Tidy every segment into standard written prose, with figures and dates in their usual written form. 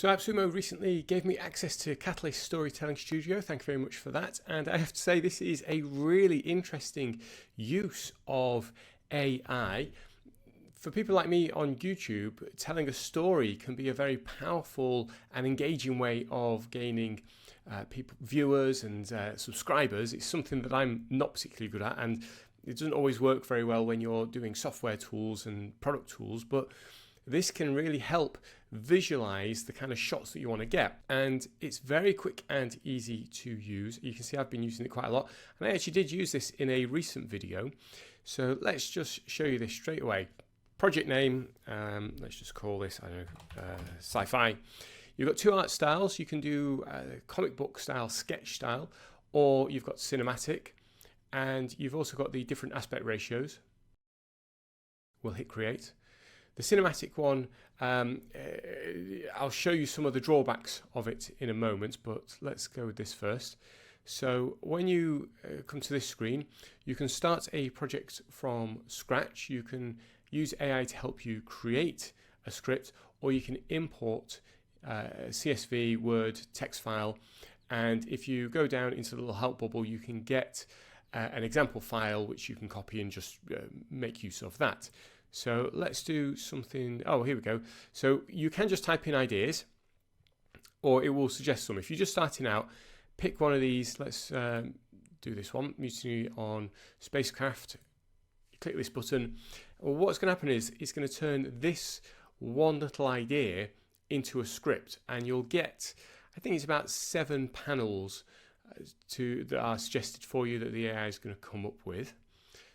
So AppSumo recently gave me access to Katalist Storytelling Studio. Thank you very much for that. And I have to say, this is a really interesting use of AI. For people like me on YouTube, telling a story can be a very powerful and engaging way of gaining viewers and subscribers. It's something that I'm not particularly good at, and it doesn't always work very well when you're doing software tools and product tools, but this can really help visualize the kind of shots that you want to get. And it's very quick and easy to use. You can see I've been using it quite a lot, and I actually did use this in a recent video. So let's just show you this straight away. Project name, let's just call this, I don't know, sci-fi. You've got two art styles. You can do comic book style, sketch style, or you've got cinematic, and you've also got the different aspect ratios. We'll hit create. The cinematic one, I'll show you some of the drawbacks of it in a moment, but let's go with this first. So when you come to this screen, you can start a project from scratch. You can use AI to help you create a script, or you can import CSV, Word, text file, and if you go down into the little help bubble, you can get an example file which you can copy and just make use of that. So let's do something. Oh, here we go. So you can just type in ideas, or it will suggest some. If you're just starting out, pick one of these. Let's do this one, mutiny on spacecraft. Click this button. Well, what's going to happen is it's going to turn this one little idea into a script, and you'll get, I think it's about 7 panels that are suggested for you that the AI is going to come up with.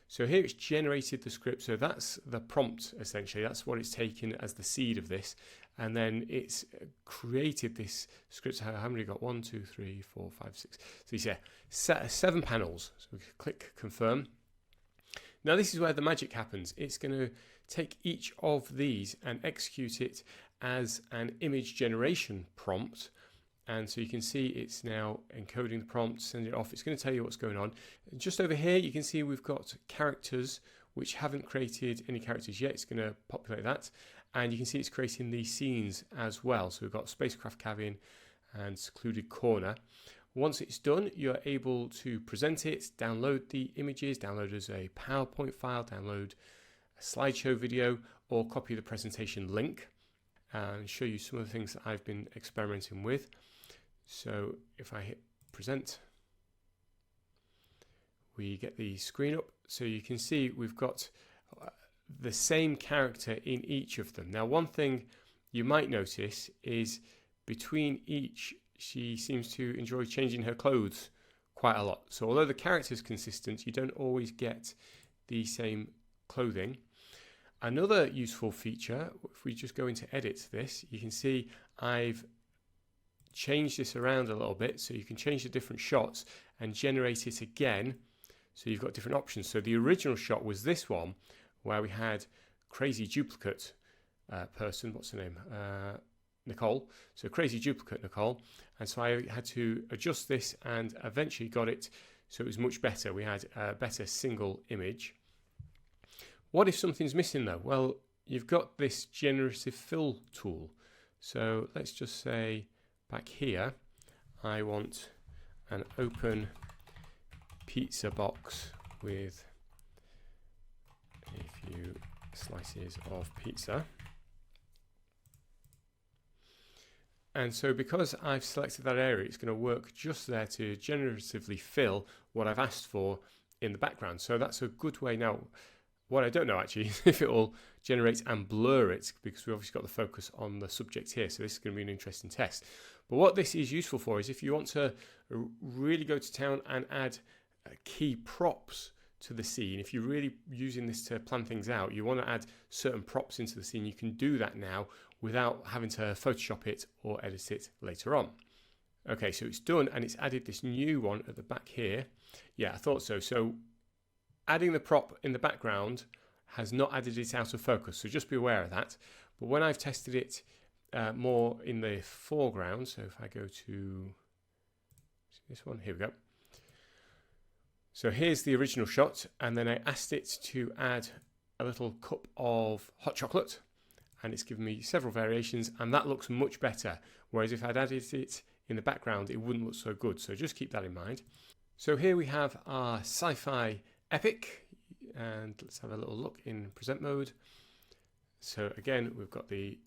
So here it's generated the script, so that's the prompt essentially, that's what it's taken as the seed of this, and then it's created this script. How many got? 1, 2, 3, 4, 5, 6. So you see 7 panels. So we click confirm. Now this is where the magic happens. It's going to take each of these and execute it as an image generation prompt. And so you can see it's now encoding the prompt, sending it off. It's going to tell you what's going on. Just over here, you can see we've got characters which haven't created any characters yet. It's going to populate that. And you can see it's creating these scenes as well. So we've got spacecraft cabin and secluded corner. Once it's done, you're able to present it, download the images, download as a PowerPoint file, download a slideshow video, or copy the presentation link and show you some of the things that I've been experimenting with. So if I hit present, we get the screen up. So you can see we've got the same character in each of them. Now, one thing you might notice is between each, she seems to enjoy changing her clothes quite a lot. So although the character is consistent, you don't always get the same clothing. Another useful feature, if we just go into edit this, you can see I've changed this around a little bit, so you can change the different shots and generate it again. So you've got different options. So the original shot was this one where we had crazy duplicate person, what's her name? Nicole. So crazy duplicate Nicole. And so I had to adjust this and eventually got it so it was much better. We had a better single image. What if something's missing though? Well, you've got this generative fill tool. So let's just say back here, I want an open pizza box with a few slices of pizza. And so because I've selected that area, it's going to work just there to generatively fill what I've asked for in the background. So that's a good way. Now, what I don't know actually is if it will generate and blur it, because we've obviously got the focus on the subject here. So this is going to be an interesting test. But what this is useful for is if you want to really go to town and add key props to the scene, if you're really using this to plan things out, you want to add certain props into the scene, you can do that now without having to Photoshop it or edit it later on. Okay, so it's done and it's added this new one at the back here. Yeah, I thought so. So adding the prop in the background has not added it out of focus, so just be aware of that. But when I've tested it more in the foreground, so if I go to this one, here we go. So here's the original shot, and then I asked it to add a little cup of hot chocolate, and it's given me several variations, and that looks much better. Whereas if I'd added it in the background, it wouldn't look so good. So just keep that in mind. So here we have our sci-fi epic, and let's have a little look in present mode. So again, we've got the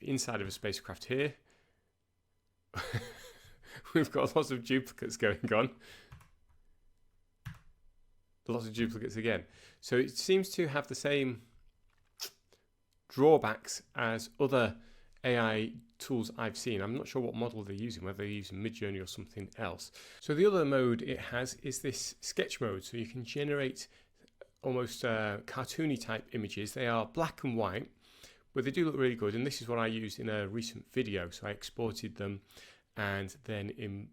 inside of a spacecraft here. We've got lots of duplicates going on. Lots of duplicates again. So it seems to have the same drawbacks as other AI tools I've seen. I'm not sure what model they're using, whether they're using Midjourney or something else. So the other mode it has is this sketch mode. So you can generate almost cartoony type images. They are black and white, but they do look really good. And this is what I used in a recent video. So I exported them and then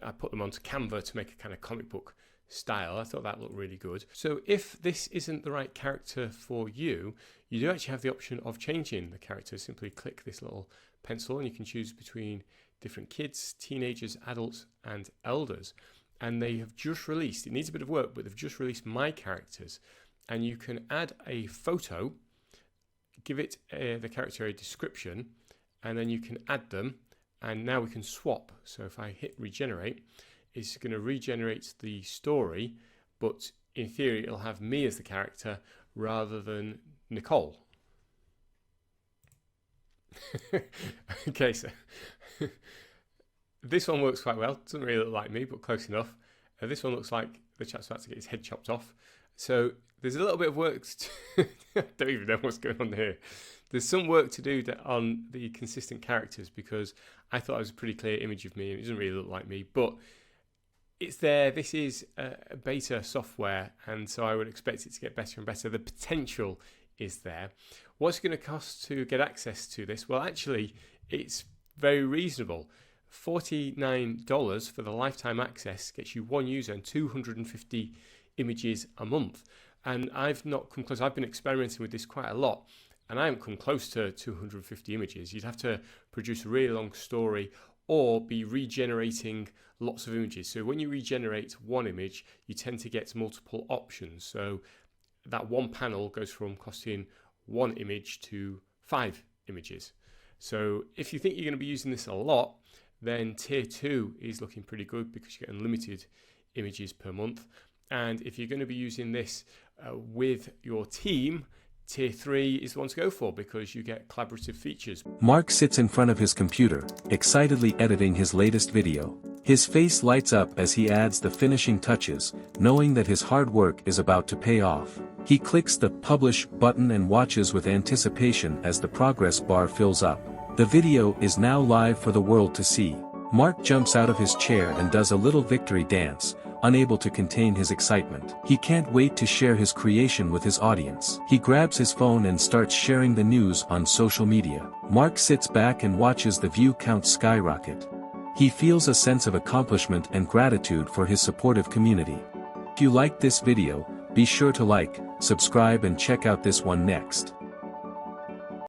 I put them onto Canva to make a kind of comic book style. I thought that looked really good. So if this isn't the right character for you, you do actually have the option of changing the character. Simply click this little pencil and you can choose between different kids, teenagers, adults and elders. And they have just released, it needs a bit of work, but they've just released my characters, and you can add a photo, give it the character a description, and then you can add them, and now we can swap. So if I hit regenerate, it's going to regenerate the story, but in theory it'll have me as the character rather than Nicole. Okay, so this one works quite well. Doesn't really look like me, but close enough. This one looks like the chap's about to get his head chopped off. So there's a little bit of work I don't even know what's going on here. There's some work to do on the consistent characters, because I thought it was a pretty clear image of me and it doesn't really look like me, but it's there. This is a beta software, and so I would expect it to get better and better. The potential is there. What's it going to cost to get access to this? Well, actually, it's very reasonable. $49 for the lifetime access gets you one user and 250 images a month. And I've not come close. I've been experimenting with this quite a lot, and I haven't come close to 250 images. You'd have to produce a really long story or be regenerating lots of images. So when you regenerate one image, you tend to get multiple options. So that one panel goes from costing one image to 5 images. So if you think you're going to be using this a lot, then tier 2 is looking pretty good because you get unlimited images per month. And if you're going to be using this with your team, tier 3 is the one to go for because you get collaborative features. Mark sits in front of his computer, excitedly editing his latest video. His face lights up as he adds the finishing touches, knowing that his hard work is about to pay off. He clicks the Publish button and watches with anticipation as the progress bar fills up. The video is now live for the world to see. Mark jumps out of his chair and does a little victory dance, unable to contain his excitement. He can't wait to share his creation with his audience. He grabs his phone and starts sharing the news on social media. Mark sits back and watches the view count skyrocket. He feels a sense of accomplishment and gratitude for his supportive community. If you liked this video, be sure to like, subscribe and check out this one next.